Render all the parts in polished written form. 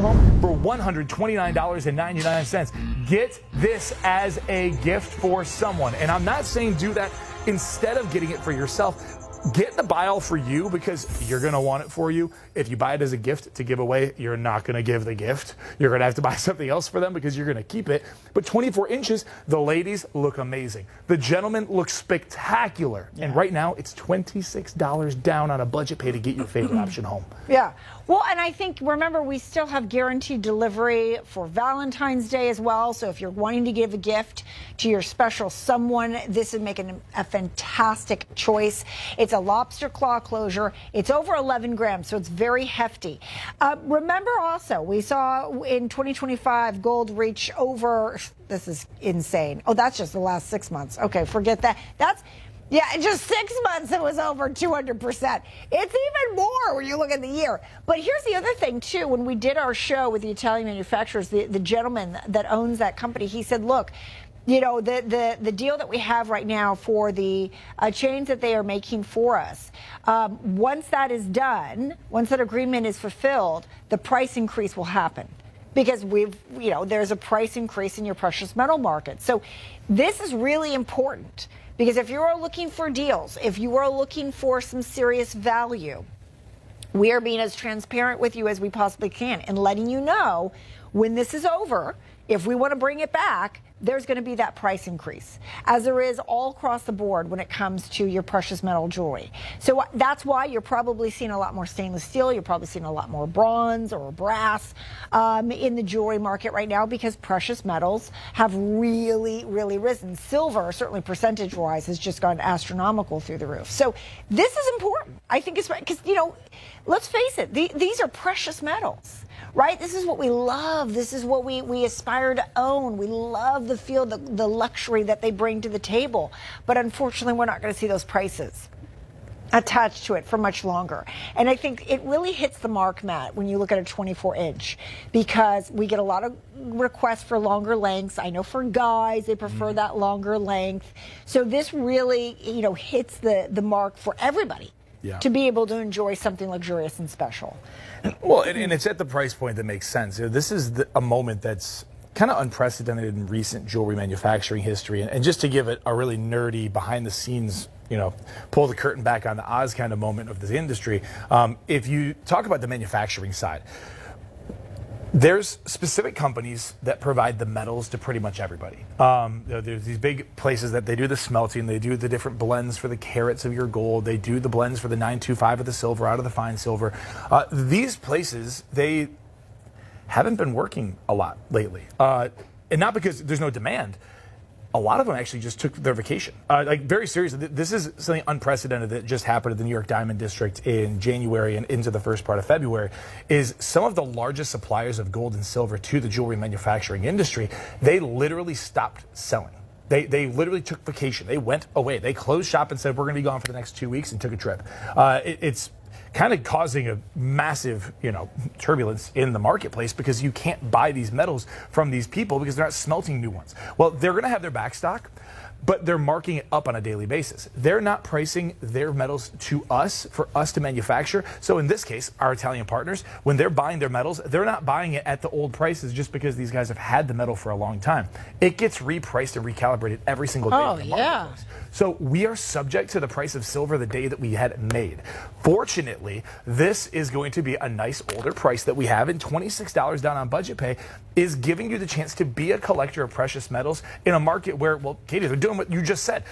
home for $129.99. Get this as a gift for someone. And I'm not saying do that instead of getting it for yourself. Get the buy all for you because you're going to want it for you. If you buy it as a gift to give away, you're not going to give the gift. You're going to have to buy something else for them because you're going to keep it. But 24 inches, the ladies look amazing. The gentlemen look spectacular. Yeah. And right now, it's $26 down on a budget pay to get your favorite option home. Yeah. Well, and I think, remember, we still have guaranteed delivery for Valentine's Day as well. So if you're wanting to give a gift to your special someone, this is making a fantastic choice. It's a lobster claw closure. It's over 11 grams, so it's very hefty. Remember also, we saw in 2025 gold reach over, this is insane. Oh, that's just the last 6 months. Okay, forget that. Yeah, in just 6 months, it was over 200%. It's even more when you look at the year. But here's the other thing, too. When we did our show with the Italian manufacturers, the gentleman that owns that company, he said, look, you know, the deal that we have right now for the chains that they are making for us, once that is done, once that agreement is fulfilled, the price increase will happen. Because there's a price increase in your precious metal market. So this is really important. Because if you are looking for deals, if you are looking for some serious value, we are being as transparent with you as we possibly can and letting you know when this is over, if we want to bring it back, there's going to be that price increase, as there is all across the board when it comes to your precious metal jewelry. So that's why you're probably seeing a lot more stainless steel. You're probably seeing a lot more bronze or brass in the jewelry market right now because precious metals have really, really risen. Silver, certainly percentage-wise, has just gone astronomical through the roof. So this is important. I think it's because, let's face it, these are precious metals. Right? This is what we love. This is what we aspire to own. We love the feel, the luxury that they bring to the table. But unfortunately, we're not going to see those prices attached to it for much longer. And I think it really hits the mark, Matt, when you look at a 24-inch, because we get a lot of requests for longer lengths. I know for guys, they prefer that longer length. So this really, hits the mark for everybody. Yeah. To be able to enjoy something luxurious and special. Well, and it's at the price point that makes sense. This is a moment that's kind of unprecedented in recent jewelry manufacturing history. And just to give it a really nerdy behind the scenes, pull the curtain back on the Oz kind of moment of this industry, if you talk about the manufacturing side, there's specific companies that provide the metals to pretty much everybody. There's these big places that they do the smelting, they do the different blends for the carats of your gold, they do the blends for the 925 of the silver out of the fine silver. These places, they haven't been working a lot lately. And not because there's no demand. A lot of them actually just took their vacation. Very seriously, this is something unprecedented that just happened at the New York Diamond District in January and into the first part of February, is some of the largest suppliers of gold and silver to the jewelry manufacturing industry, they literally stopped selling. They literally took vacation. They went away. They closed shop and said, we're going to be gone for the next 2 weeks, and took a trip. It's kind of causing a massive, turbulence in the marketplace because you can't buy these metals from these people because they're not smelting new ones. Well, they're going to have their backstock, but they're marking it up on a daily basis. They're not pricing their metals to us for us to manufacture. So in this case, our Italian partners, when they're buying their metals, they're not buying it at the old prices just because these guys have had the metal for a long time. It gets repriced and recalibrated every single day. Oh, yeah. So we are subject to the price of silver the day that we had it made. Fortunately, this is going to be a nice older price that we have, and $26 down on budget pay is giving you the chance to be a collector of precious metals in a market where, well, Katie, they're doing what you just said.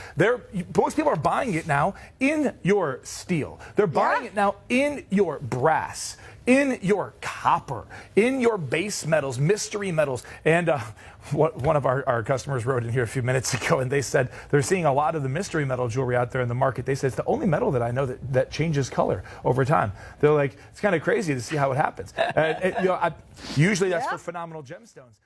Most people are buying it now in your steel. They're buying it now in your brass, in your copper, in your base metals, mystery metals. And one of our customers wrote in here a few minutes ago, and they said they're seeing a lot of the mystery metal jewelry out there in the market. They said it's the only metal that I know that changes color over time. They're like, it's kind of crazy to see how it happens. Usually that's for phenomenal gemstones.